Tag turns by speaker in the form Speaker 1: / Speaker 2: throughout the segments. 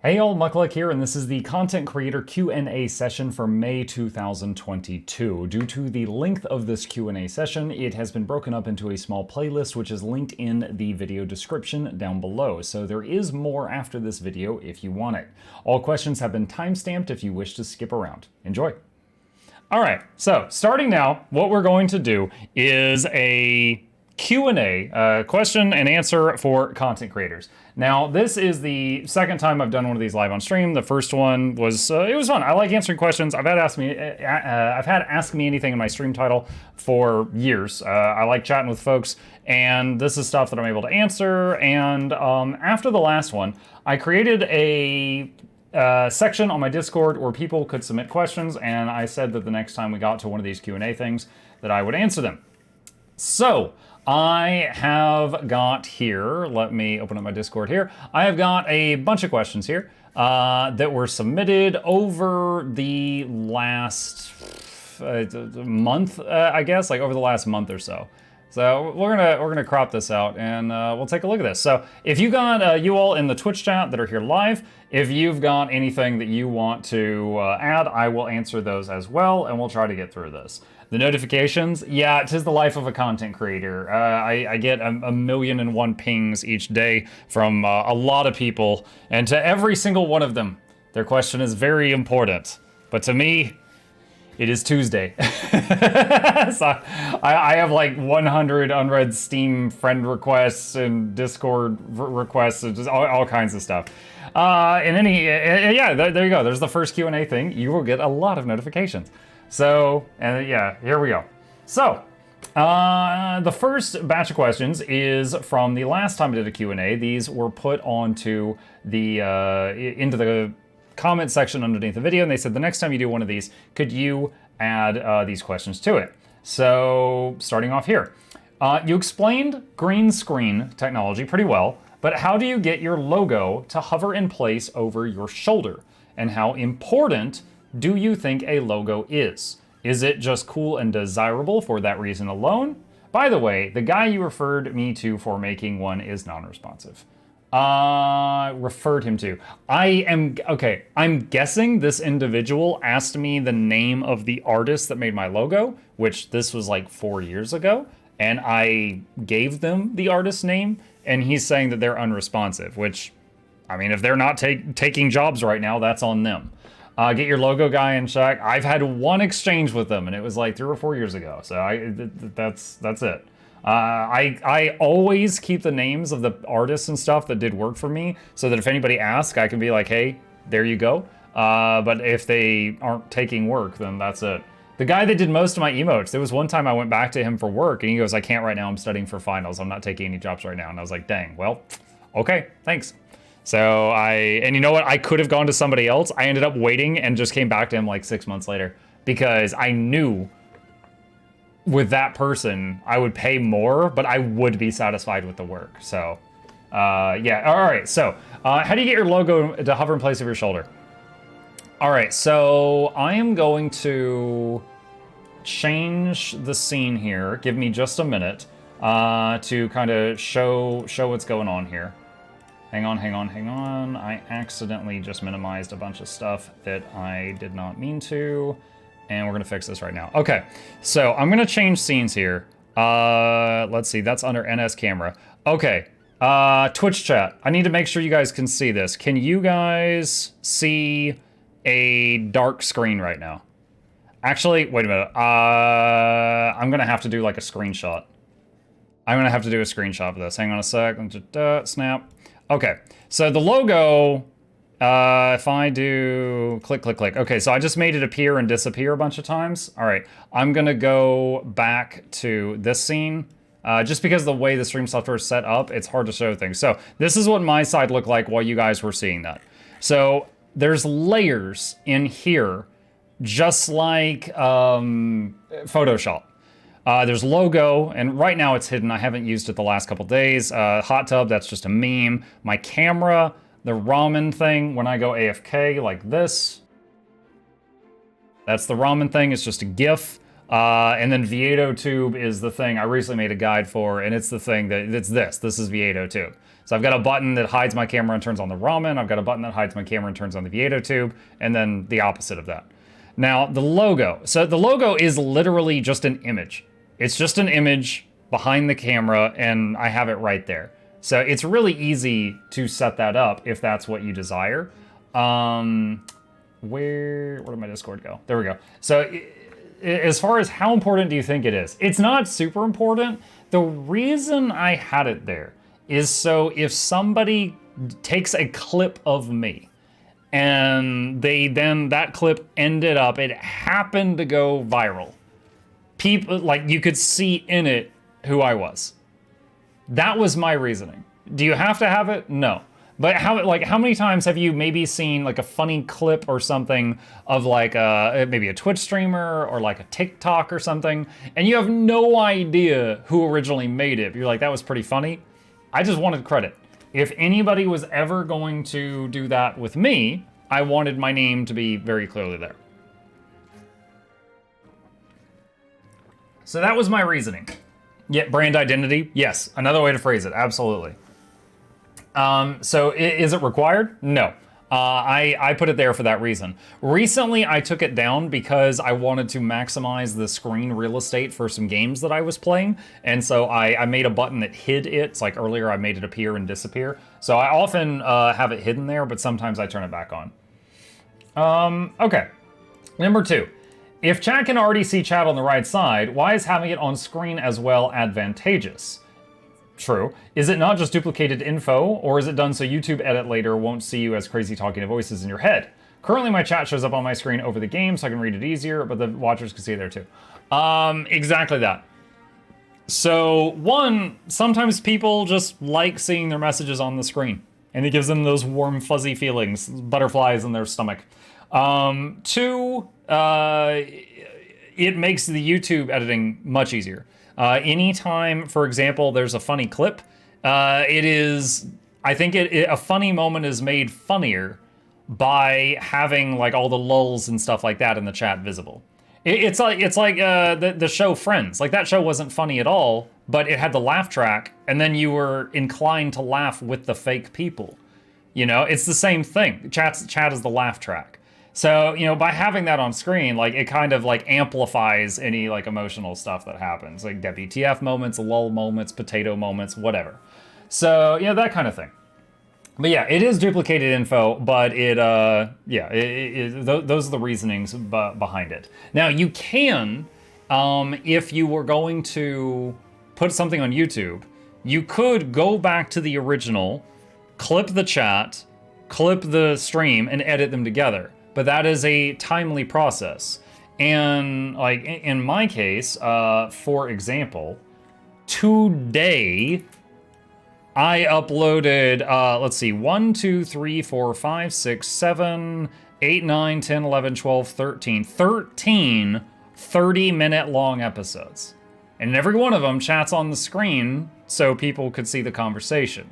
Speaker 1: Hey all, Mukluk here, and this is the Content Creator Q&A session for May 2022. Due to the length of this Q&A session, it has been broken up into a small playlist which is linked in the video description down below, so there is more after this video if you want it. All questions have been timestamped if you wish to skip around. Enjoy! Alright, so starting now, what we're going to do is a Q&A, question and answer for content creators. Now, this is the second time I've done one of these live on stream. The first one was, it was fun. I like answering questions. I've had Ask Me Anything in my stream title for years. I like chatting with folks, and this is stuff that I'm able to answer. And after the last one, I created a section on my Discord where people could submit questions, and I said that the next time we got to one of these Q&A things that I would answer them. So, I have got here, let me open up my Discord here. I have got a bunch of questions here that were submitted over the last month, I guess, like over the last month or so. So we're gonna crop this out and we'll take a look at this. So if you got you all in the Twitch chat that are here live, if you've got anything that you want to add, I will answer those as well, and we'll try to get through this. The notifications, yeah, 'tis the life of a content creator. I get a million and one pings each day from a lot of people, and to every single one of them, their question is very important. But to me, it is Tuesday. So I have like 100 unread Steam friend requests and Discord requests and just all kinds of stuff. Yeah, there you go. There's the first Q&A thing. You will get a lot of notifications. So, yeah, here we go. So, the first batch of questions is from the last time I did a Q&A. These were put onto the, into the comment section underneath the video, and they said the next time you do one of these, could you add these questions to it? So, starting off here. You explained green screen technology pretty well, but how do you get your logo to hover in place over your shoulder? And how important do you think a logo is? Is it just cool and desirable for that reason alone? By the way, the guy you referred me to for making one is non-responsive. Referred him to. Okay, I'm guessing this individual asked me the name of the artist that made my logo, which this was like 4 years ago, and I gave them the artist's name, and he's saying that they're unresponsive, which, I mean, if they're not taking jobs right now, that's on them. Get your logo guy in check. I've had one exchange with them, and it was like 3 or 4 years ago. So that's it. I always keep the names of the artists and stuff that did work for me, so that if anybody asks, I can be like, hey, there you go. But if they aren't taking work, then that's it. The guy that did most of my emotes, there was one time I went back to him for work, and he goes, I can't right now. I'm studying for finals. I'm not taking any jobs right now. And I was like, dang, well, okay, thanks. So and you know what? I could have gone to somebody else. I ended up waiting and just came back to him like 6 months later because I knew with that person, I would pay more, but I would be satisfied with the work. So, yeah. All right. So, how do you get your logo to hover in place of your shoulder? All right. So I am going to change the scene here. Give me just a minute to kind of show what's going on here. Hang on. I accidentally just minimized a bunch of stuff that I did not mean to. And we're gonna fix this right now. Okay, so I'm gonna change scenes here. Let's see, that's under NS camera. Okay, Twitch chat. I need to make sure you guys can see this. Can you guys see a dark screen right now? Actually, wait a minute. I'm gonna have to do like a screenshot. I'm gonna have to do a screenshot of this. Hang on a sec, snap. Okay, so the logo, if I do click. Okay, so I just made it appear and disappear a bunch of times. All right, I'm gonna go back to this scene. Just because the way the stream software is set up, it's hard to show things. So this is what my side looked like while you guys were seeing that. So there's layers in here, just like Photoshop. There's logo, and right now it's hidden. I haven't used it the last couple days. Hot tub, that's just a meme. My camera, the ramen thing, when I go AFK like this, that's the ramen thing. It's just a GIF. And then Viedo Tube is the thing I recently made a guide for, and it's the thing that it's this. This is Viedo Tube. So I've got a button that hides my camera and turns on the Ramen. I've got a button that hides my camera and turns on the Vieto Tube, and then the opposite of that. Now, the logo. So the logo is literally just an image. It's just an image behind the camera, and I have it right there. So it's really easy to set that up if that's what you desire. Where did my Discord go? There we go. So as far as how important do you think it is? It's not super important. The reason I had it there is so if somebody takes a clip of me and that clip ended up, it happened to go viral. People, like, you could see in it who I was. That was my reasoning. Do you have to have it? No. But how many times have you maybe seen like a funny clip or something of like maybe a Twitch streamer or like a TikTok or something, and you have no idea who originally made it? But you're like, that was pretty funny. I just wanted credit. If anybody was ever going to do that with me, I wanted my name to be very clearly there. So that was my reasoning. Yeah, brand identity. Yes, another way to phrase it. Absolutely. So is it required? No. I put it there for that reason. Recently, I took it down because I wanted to maximize the screen real estate for some games that I was playing. And so I made a button that hid it. It's like earlier I made it appear and disappear. So I often have it hidden there, but sometimes I turn it back on. Okay. Number 2. If chat can already see chat on the right side, why is having it on screen as well advantageous? True. Is it not just duplicated info, or is it done so YouTube edit later won't see you as crazy talking to voices in your head? Currently, my chat shows up on my screen over the game, so I can read it easier, but the watchers can see it there too. Exactly that. So, one, sometimes people just like seeing their messages on the screen, and it gives them those warm, fuzzy feelings, butterflies in their stomach. 2, it makes the YouTube editing much easier. Anytime, for example, there's a funny clip, I think a funny moment is made funnier by having like all the lulls and stuff like that in the chat visible. It's like the show Friends. Like, that show wasn't funny at all, but it had the laugh track, and then you were inclined to laugh with the fake people. You know, it's the same thing. Chat is the laugh track. So, you know, by having that on screen, like, it kind of like amplifies any like emotional stuff that happens, like WTF moments, lull moments, potato moments, whatever. So, you know, that kind of thing. But yeah, it is duplicated info, but those are the reasonings behind it. Now, you can, if you were going to put something on YouTube, you could go back to the original, clip the chat, clip the stream, and edit them together. But that is a timely process. And like in my case, for example, today I uploaded, let's see, 1, 2, 3, 4, 5, 6, 7, 8, 9, 10, 11, 12, 13 30-minute long episodes. And every one of them chats on the screen so people could see the conversation.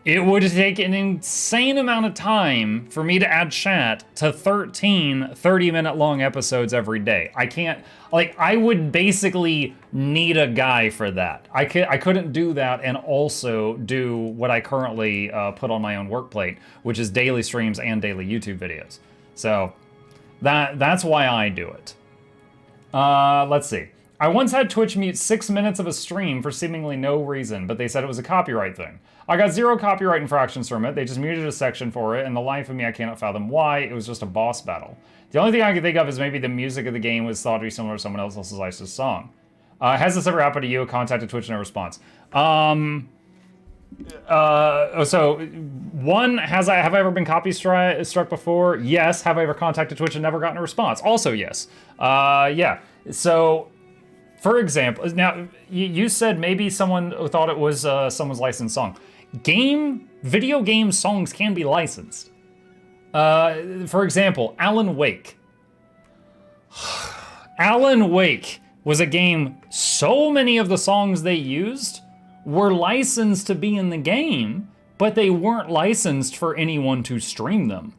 Speaker 1: It would take an insane amount of time for me to add chat to 13 30-minute long episodes every day. I can't, like, I would basically need a guy for that. I couldn't do that and also do what I currently put on my own work plate, which is daily streams and daily YouTube videos. So that's why I do it. Let's see. I once had Twitch mute 6 minutes of a stream for seemingly no reason, but they said it was a copyright thing. I got 0 copyright infractions from it. They just muted a section for it, and the life of me, I cannot fathom why. It was just a boss battle. The only thing I could think of is maybe the music of the game was thought to be similar to someone else's licensed song. Has this ever happened to you? Contacted Twitch, no response. So one, have I ever been copy struck before? Yes. Have I ever contacted Twitch and never gotten a response? Also yes. Yeah. So, for example, now you said maybe someone thought it was someone's licensed song. Video game songs can be licensed. For example, Alan Wake. Alan Wake was a game, so many of the songs they used were licensed to be in the game, but they weren't licensed for anyone to stream them.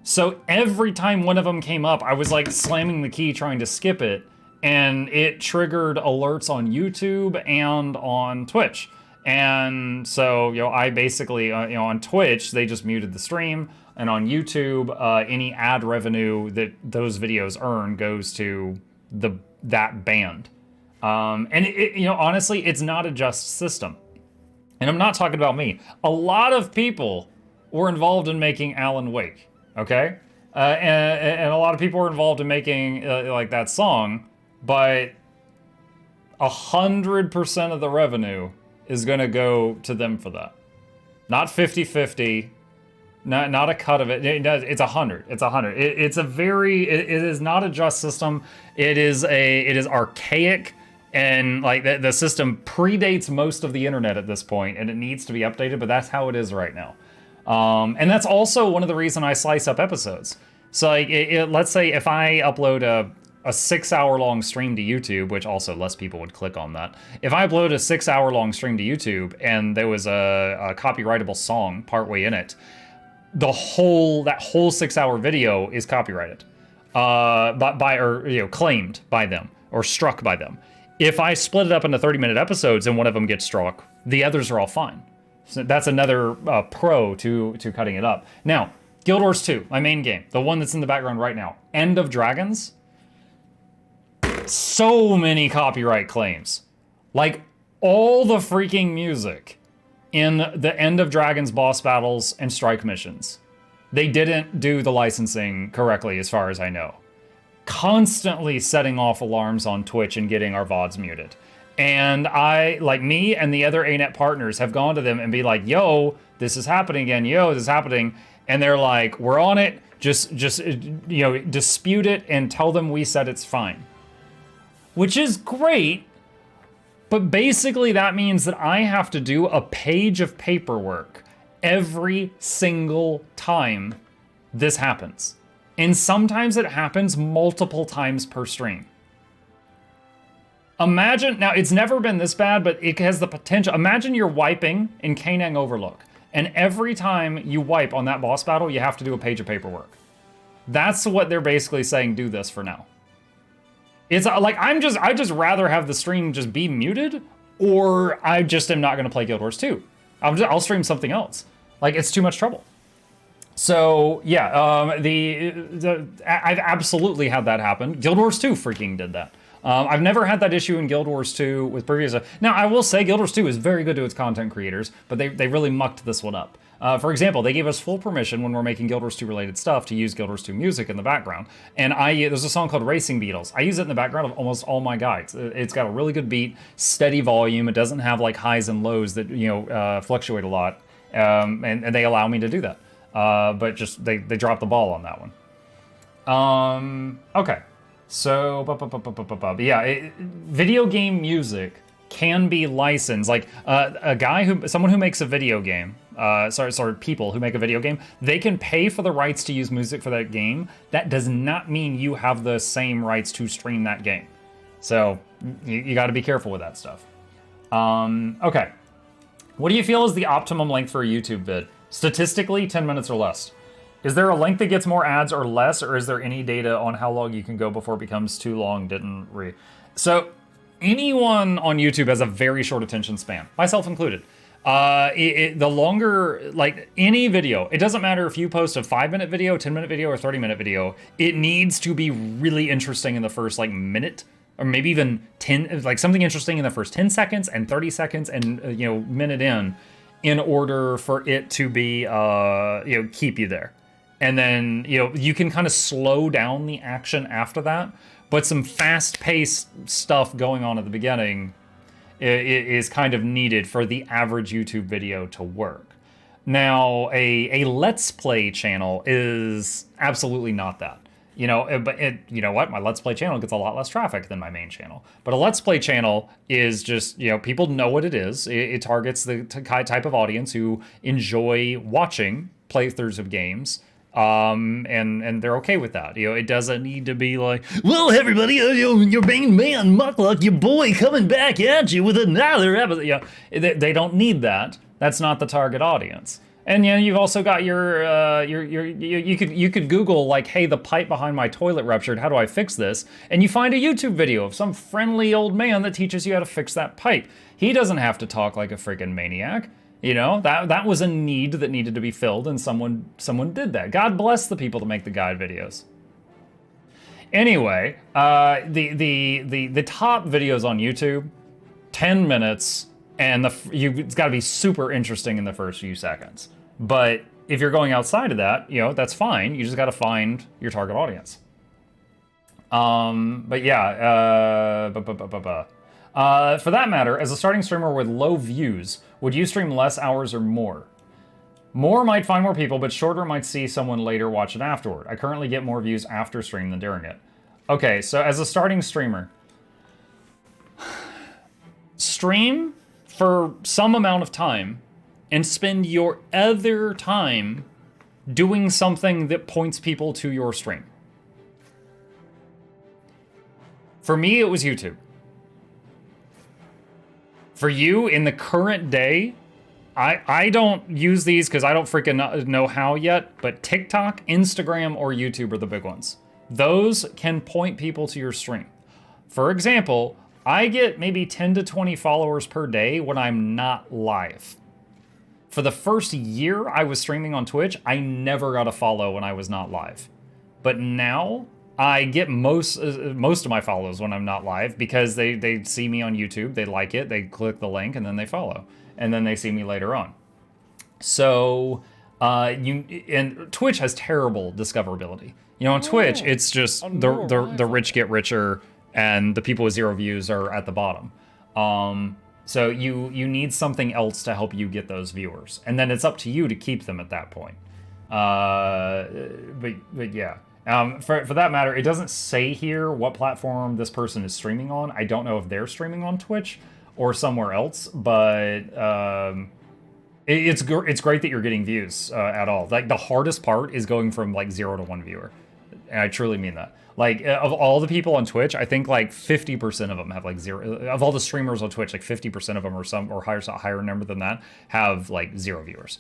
Speaker 1: So every time one of them came up, I was like slamming the key trying to skip it, and it triggered alerts on YouTube and on Twitch. And so, I basically, on Twitch, they just muted the stream. And on YouTube, any ad revenue that those videos earn goes to that band. And honestly, it's not a just system. And I'm not talking about me. A lot of people were involved in making Alan Wake, okay? And a lot of people were involved in making like that song, but 100% of the revenue is gonna go to them for that. Not 50-50, not a cut of it. It's 100. It's 100. It is not a just system. It is archaic, and like the system predates most of the internet at this point, and it needs to be updated. But that's how it is right now. And that's also one of the reasons I slice up episodes. So like, let's say if I upload a 6-hour long stream to YouTube, which also less people would click on that. If I upload a 6-hour long stream to YouTube and there was a copyrightable song partway in it, that whole 6-hour video is copyrighted, claimed by them or struck by them. If I split it up into 30-minute episodes and one of them gets struck, the others are all fine. So that's another pro to cutting it up. Now, Guild Wars 2, my main game, the one that's in the background right now, End of Dragons. So many copyright claims. Like, all the freaking music in the End of Dragons boss battles and strike missions. They didn't do the licensing correctly, as far as I know. Constantly setting off alarms on Twitch and getting our VODs muted. And me and the other ANET partners have gone to them and be like, yo, this is happening again. Yo, this is happening. And they're like, we're on it. Just dispute it and tell them we said it's fine. Which is great, but basically that means that I have to do a page of paperwork every single time this happens. And sometimes it happens multiple times per stream. Imagine, now it's never been this bad, but it has the potential. Imagine you're wiping in Kanang Overlook, and every time you wipe on that boss battle, you have to do a page of paperwork. That's what they're basically saying, do this for now. It's like, I just rather have the stream just be muted, or I just am not going to play Guild Wars 2. I'll stream something else. Like, it's too much trouble. So yeah, I've absolutely had that happen. Guild Wars 2 freaking did that. I've never had that issue in Guild Wars 2 with previous. Now, I will say Guild Wars 2 is very good to its content creators, but they really mucked this one up. For example, they gave us full permission when we're making Guild Wars 2 related stuff to use Guild Wars 2 music in the background. And there's a song called Racing Beatles. I use it in the background of almost all my guides. It's got a really good beat, steady volume. It doesn't have like highs and lows that, fluctuate a lot. And they allow me to do that. But just, they dropped the ball on that one. Okay. So, yeah, video game music can be licensed. Like someone who makes a video game, people who make a video game, they can pay for the rights to use music for that game. That does not mean you have the same rights to stream that game. So you got to be careful with that stuff. Okay. What do you feel is the optimum length for a YouTube vid? Statistically, 10 minutes or less. Is there a length that gets more ads or less, or is there any data on how long you can go before it becomes too long? So anyone on YouTube has a very short attention span, myself included. The longer, like any video, it doesn't matter if you post a 5-minute video, 10-minute video, or 30-minute video, it needs to be really interesting in the first minute, or maybe even 10, like something interesting in the first 10 seconds and 30 seconds and, minute in order for it to be, keep you there. And then, you can kind of slow down the action after that, but some fast-paced stuff going on at the beginning is kind of needed for the average YouTube video to work. Now, a Let's Play channel is absolutely not that. You know what? My Let's Play channel gets a lot less traffic than my main channel. But a Let's Play channel is just, people know what it is. It targets the type of audience who enjoy watching playthroughs of games. And they're okay with that. It doesn't need to be like, well, everybody, your main man, Muckluck, your boy coming back at you with another episode. They don't need that. That's not the target audience. And yeah, you've also got you could Google like, hey, the pipe behind my toilet ruptured. How do I fix this? And you find a YouTube video of some friendly old man that teaches you how to fix that pipe. He doesn't have to talk like a freaking maniac. You know, that was a need that needed to be filled, and someone did that. God bless the people that make the guide videos. Anyway, the top videos on YouTube, 10 minutes, and it's got to be super interesting in the first few seconds. But if you're going outside of that, you know, that's fine. You just got to find your target audience. But yeah, for that matter, as a starting streamer with low views, would you stream less hours or more? More might find more people, but shorter might see someone later watch it afterward. I currently get more views after stream than during it. Okay, so as a starting streamer, stream for some amount of time and spend your other time doing something that points people to your stream. For me, it was YouTube. For you, in the current day, I don't use these because I don't freaking know how yet, but TikTok, Instagram, or YouTube are the big ones. Those can point people to your stream. For example, I get maybe 10 to 20 followers per day when I'm not live. For the first year I was streaming on Twitch, I never got a follow when I was not live. But now, I get most of my follows when I'm not live because they see me on YouTube, they like it, they click the link, and then they follow. And then they see me later on. So, and Twitch has terrible discoverability. You know, on Twitch, it's just the rich get richer, and the people with 0 views are at the bottom. So you need something else to help you get those viewers, and then it's up to you to keep them at that point. But yeah. For that matter, it doesn't say here what platform this person is streaming on. I don't know if they're streaming on Twitch or somewhere else, but it's great that you're getting views at all. Like, the hardest part is going from like 0 to 1 viewer, and I truly mean that. Like, of all the people on Twitch, I think like 50% of them have like 0. Of all the streamers on Twitch, like 50% of them or higher number than that have like 0 viewers.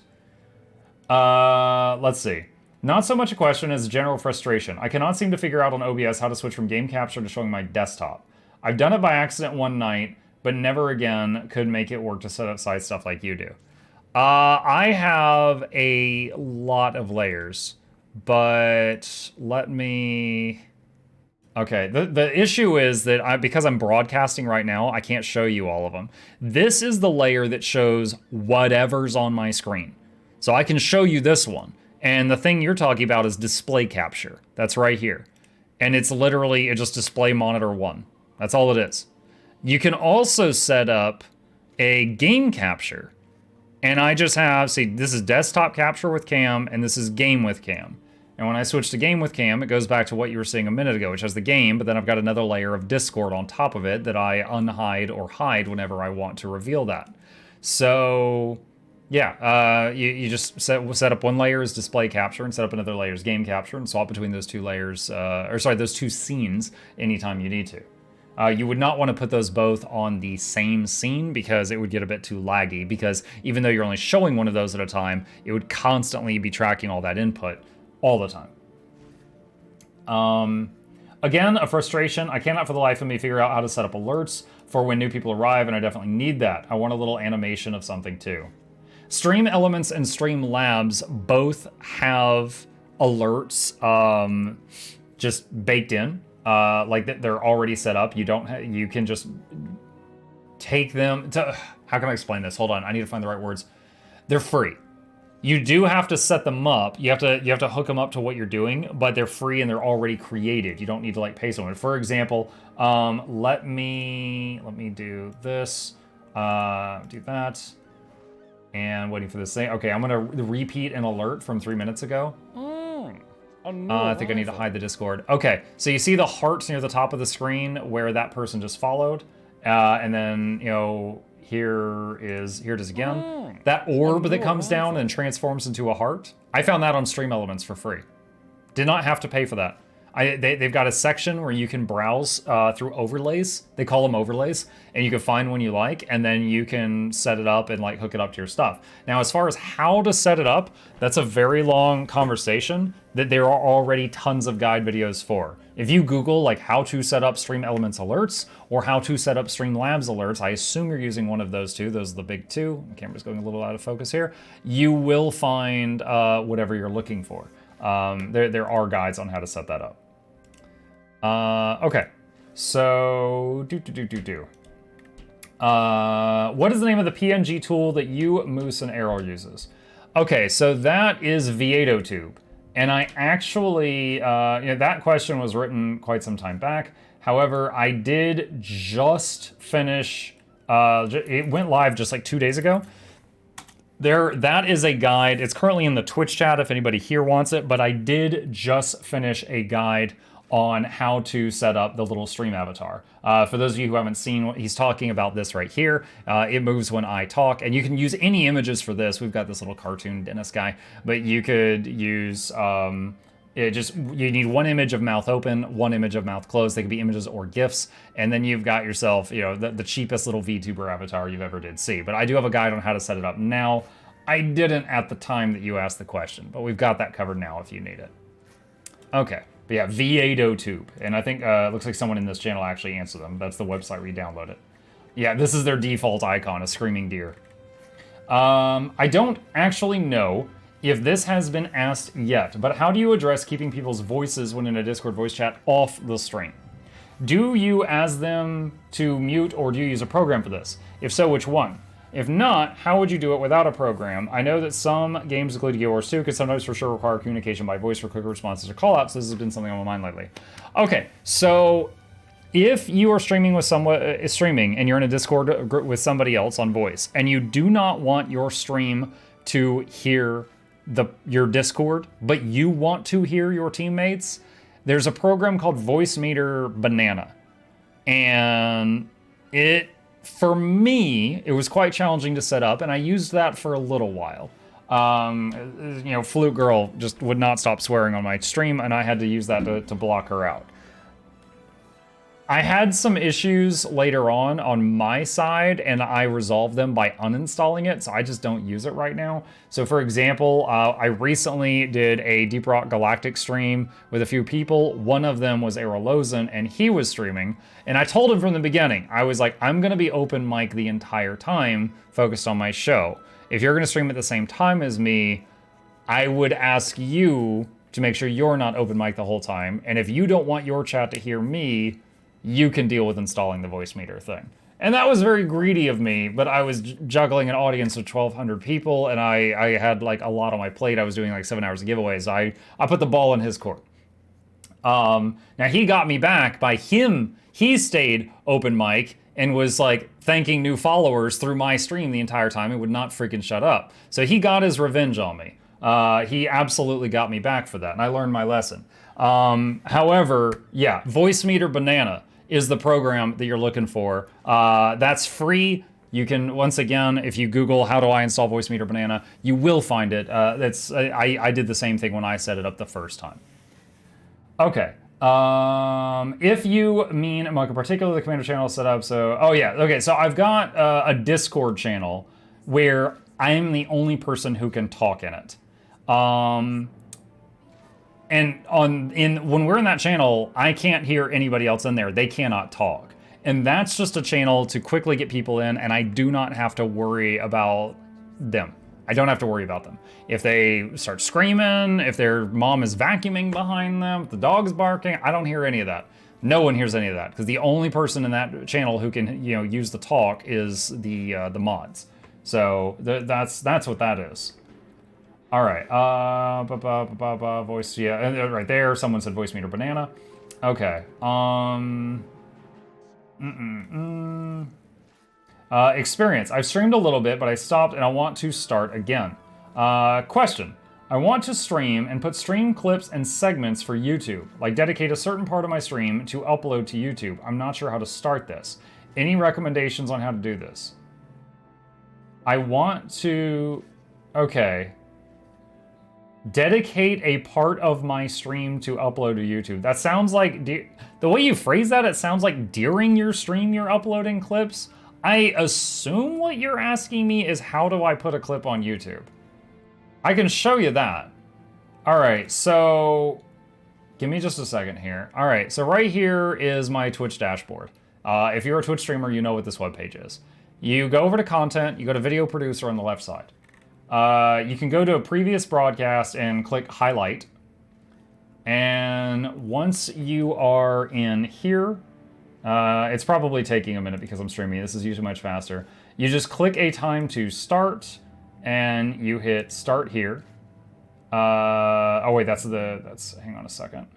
Speaker 1: Let's see. Not so much a question as a general frustration. I cannot seem to figure out on OBS how to switch from game capture to showing my desktop. I've done it by accident one night, but never again could make it work to set up side stuff like you do. I have a lot of layers, but let me... Okay, the issue is that because I'm broadcasting right now, I can't show you all of them. This is the layer that shows whatever's on my screen. So I can show you this one. And the thing you're talking about is display capture. That's right here. And it's literally just display monitor 1. That's all it is. You can also set up a game capture. And I just have, see, this is desktop capture with cam, and this is game with cam. And when I switch to game with cam, it goes back to what you were seeing a minute ago, which has the game, but then I've got another layer of Discord on top of it that I unhide or hide whenever I want to reveal that. So... yeah, you just set up one layer as display capture and set up another layer as game capture and swap between those two layers, those two scenes anytime you need to. You would not want to put those both on the same scene because it would get a bit too laggy, because even though you're only showing one of those at a time, it would constantly be tracking all that input all the time. Again, a frustration. I cannot for the life of me figure out how to set up alerts for when new people arrive, and I definitely need that. I want a little animation of something too. Stream Elements and Stream Labs both have alerts just baked in, like they're already set up. You can just take them to, how can I explain this? Hold on, I need to find the right words. They're free. You do have to set them up. You have to hook them up to what you're doing, but they're free and they're already created. You don't need to like pay someone. For example, let me do this, do that. And waiting for this thing. Okay, I'm gonna repeat an alert from 3 minutes ago. I think I need to hide the Discord. Okay, so you see the hearts near the top of the screen where that person just followed, and then, you know, here it is again. That orb that comes down and transforms into a heart. I found that on Stream Elements for free. Did not have to pay for that. They've got a section where you can browse through overlays. They call them overlays, and you can find one you like, and then you can set it up and like hook it up to your stuff. Now, as far as how to set it up, that's a very long conversation that there are already tons of guide videos for. If you Google like how to set up Stream Elements alerts or how to set up Streamlabs alerts, I assume you're using one of those two. Those are the big two. The camera's going a little out of focus here. You will find whatever you're looking for. There are guides on how to set that up. Okay, so what is the name of the PNG tool that you, Moose, and Errol uses? Okay, so that is V802. And I actually, that question was written quite some time back. However, I did just finish, it went live just like 2 days ago. That is a guide. It's currently in the Twitch chat if anybody here wants it, but I did just finish a guide on how to set up the little stream avatar. For those of you who haven't seen, he's talking about this right here. It moves when I talk, and you can use any images for this. We've got this little cartoon dentist guy, but you could use, you need one image of mouth open, one image of mouth closed. They could be images or GIFs, and then you've got yourself, the cheapest little VTuber avatar you've ever did see. But I do have a guide on how to set it up now. I didn't at the time that you asked the question, but we've got that covered now if you need it. Okay. But yeah, V802, and I think it looks like someone in this channel actually answered them. That's the website where you download it. Yeah, this is their default icon, a screaming deer. I don't actually know if this has been asked yet, but how do you address keeping people's voices when in a Discord voice chat off the stream? Do you ask them to mute, or do you use a program for this? If so, which one? If not, how would you do it without a program? I know that some games, including Guild Wars 2, could sometimes for sure require communication by voice for quicker responses or callouts. This has been something on my mind lately. Okay, so if you are streaming with and you're in a Discord with somebody else on voice, and you do not want your stream to hear your Discord, but you want to hear your teammates, there's a program called Voicemeeter Banana, and for me, it was quite challenging to set up, and I used that for a little while. Flute Girl just would not stop swearing on my stream, and I had to use that to block her out. I had some issues later on my side, and I resolved them by uninstalling it, so I just don't use it right now. So for example, I recently did a Deep Rock Galactic stream with a few people. One of them was Errol Lozen, and he was streaming, and I told him from the beginning, I was like, I'm gonna be open mic the entire time, focused on my show. If you're gonna stream at the same time as me, I would ask you to make sure you're not open mic the whole time, and if you don't want your chat to hear me, you can deal with installing the Voicemeeter thing. And that was very greedy of me, but I was juggling an audience of 1,200 people, and I had like a lot on my plate. I was doing like 7 hours of giveaways. I put the ball in his court. Now he got me back by he stayed open mic and was like thanking new followers through my stream the entire time and would not freaking shut up. So he got his revenge on me. He absolutely got me back for that, and I learned my lesson. However, yeah, Voicemeeter Banana is the program that you're looking for. That's free. You can, once again, if you Google how do I install Voicemeeter Banana, you will find it. I did the same thing when I set it up the first time. Okay. If you mean among a particular the Commander channel set up, so, oh yeah, okay, so I've got a Discord channel where I am the only person who can talk in it. And when we're in that channel, I can't hear anybody else in there. They cannot talk. And that's just a channel to quickly get people in, and I do not have to worry about them. I don't have to worry about them. If they start screaming, if their mom is vacuuming behind them, if the dog's barking, I don't hear any of that. No one hears any of that, because the only person in that channel who can, use the talk is the mods. So that's what that is. All right, voice, yeah, right there, someone said Voicemeeter Banana. Okay, experience. I've streamed a little bit, but I stopped and I want to start again. Question. I want to stream and put stream clips and segments for YouTube, like dedicate a certain part of my stream to upload to YouTube. I'm not sure how to start this. Any recommendations on how to do this? I want to, okay. Dedicate a part of my stream to upload to YouTube. That sounds like, the way you phrase that, it sounds like during your stream you're uploading clips. I assume what you're asking me is how do I put a clip on YouTube? I can show you that. All right, so give me just a second here. All right, so right here is my Twitch dashboard. If you're a Twitch streamer, you know what this webpage is. You go over to content, you go to video producer on the left side. You can go to a previous broadcast and click highlight. And once you are in here, it's probably taking a minute because I'm streaming. This is usually much faster. You just click a time to start and you hit start here. Oh wait, hang on a second.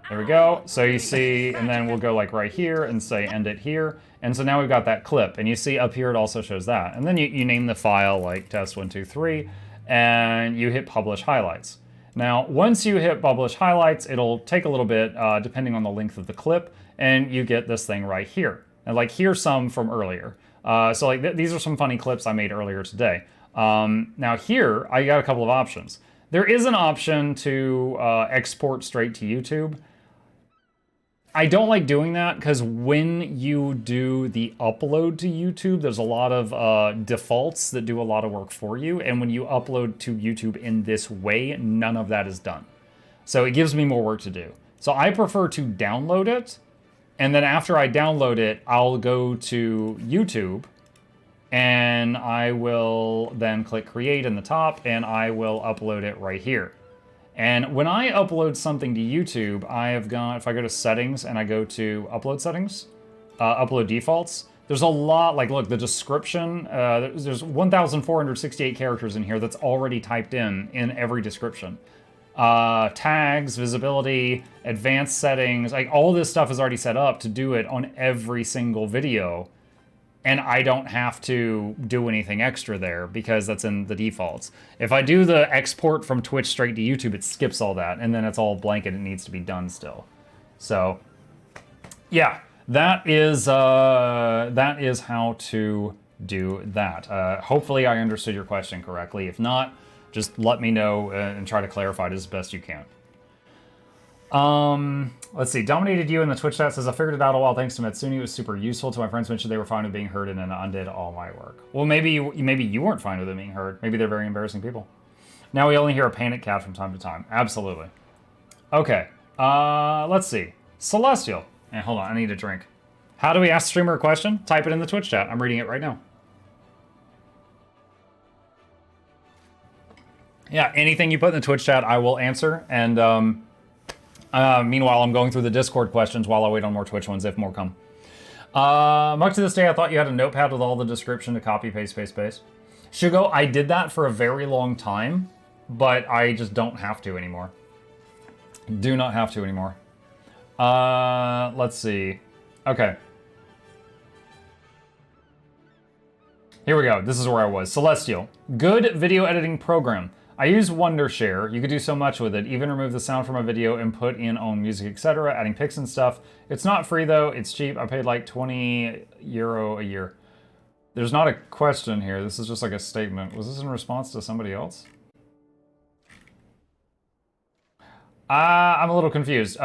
Speaker 1: There we go. So you see, and then we'll go like right here and say end it here. And so now we've got that clip, and you see up here it also shows that. And then you name the file like test123, and you hit publish highlights. Now, once you hit publish highlights, it'll take a little bit depending on the length of the clip, and you get this thing right here. And like here's some from earlier. So like these are some funny clips I made earlier today. Now here, I got a couple of options. There is an option to export straight to YouTube. I don't like doing that because when you do the upload to YouTube, there's a lot of defaults that do a lot of work for you. And when you upload to YouTube in this way, none of that is done. So it gives me more work to do. So I prefer to download it. And then after I download it, I'll go to YouTube and I will then click create in the top and I will upload it right here. And when I upload something to YouTube, I have gone, if I go to settings and I go to upload settings, upload defaults, there's a lot, like look, the description, there's 1,468 characters in here that's already typed in every description. Tags, visibility, advanced settings, like all this stuff is already set up to do it on every single video. And I don't have to do anything extra there because that's in the defaults. If I do the export from Twitch straight to YouTube, it skips all that, and then it's all blank and it needs to be done still. So, yeah, that is how to do that. Hopefully I understood your question correctly. If not, just let me know and try to clarify it as best you can. Let's see. Dominated you in the Twitch chat says, I figured it out a while thanks to Matsuni. It was super useful to my friends mentioned they were fine with being heard and then undid all my work. Well, maybe you weren't fine with it being heard. Maybe they're very embarrassing people. Now we only hear a panic cat from time to time. Absolutely. Okay. Let's see. Celestial. And hold on, I need a drink. How do we ask the streamer a question? Type it in the Twitch chat. I'm reading it right now. Yeah, anything you put in the Twitch chat, I will answer. And, meanwhile, I'm going through the Discord questions while I wait on more Twitch ones, if more come. Much to this day, I thought you had a notepad with all the description to copy, paste, paste, paste. Shugo, I did that for a very long time, but I just don't have to anymore. Do not have to anymore. Let's see. Okay. Here we go. This is where I was. Celestial. Good video editing program. I use Wondershare. You could do so much with it. Even remove the sound from a video and put in own music, etc. Adding pics and stuff. It's not free though. It's cheap. I paid like €20 a year. There's not a question here. This is just like a statement. Was this in response to somebody else? I'm a little confused.